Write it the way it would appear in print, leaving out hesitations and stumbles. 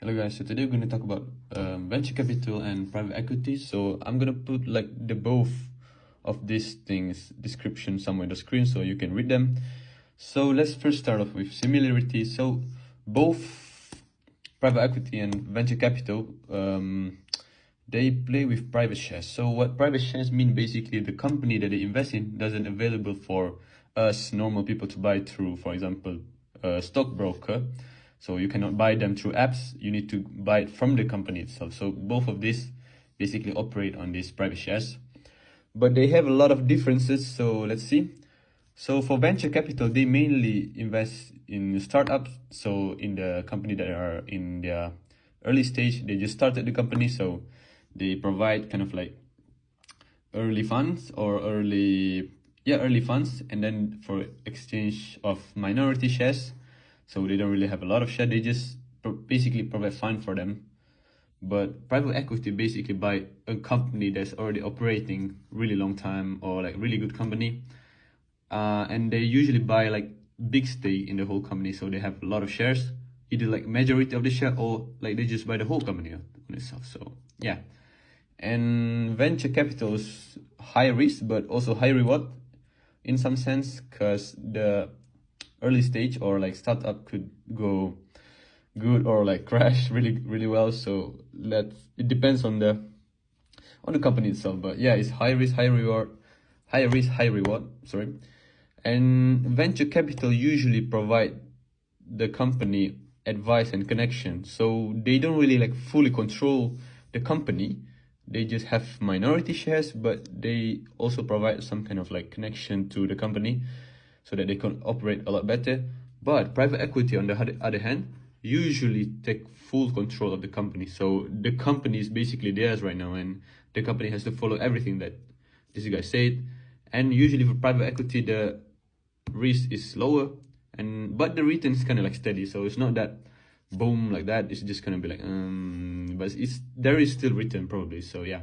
Hello guys, so today we're going to talk about venture capital and private equity. So I'm going to put like the both of these things description somewhere on the screen so you can read them. So let's first start off with similarity. So both private equity and venture capital, they play with private shares. So what private shares mean, basically the company that they invest in doesn't available for us normal people to buy through, for example, a stockbroker. So you cannot buy them through apps, you need to buy it from the company itself. So both of these basically operate on these private shares, but they have a lot of differences. So let's see. So for venture capital, they mainly invest in startups. So in the company that are in their early stage, they just started the company. So they provide kind of like early funds or early funds, and then for exchange of minority shares. So they don't really have a lot of share, they just basically provide fund for them. But private equity basically buy a company that's already operating really long time, or like really good company, and they usually buy like big stake in the whole company. So they have a lot of shares, either like majority of the share, or like they just buy the whole company on itself. So yeah. And venture capital is high risk but also high reward in some sense, because the early stage or like startup could go good or like crash really well. So it depends on the company itself. But yeah, it's high risk high reward, high risk high reward, sorry. And venture capital usually provide the company advice and connection, so they don't really like fully control the company. They just have minority shares, but they also provide some kind of like connection to the company so that they can operate a lot better. But private equity, on the other hand, usually take full control of the company. So the company is basically theirs right now, and the company has to follow everything that this guy said. And usually for private equity, the risk is lower, but the return is kind of like steady. So it's not that boom like that. It's just gonna be like but there is still return probably. So yeah.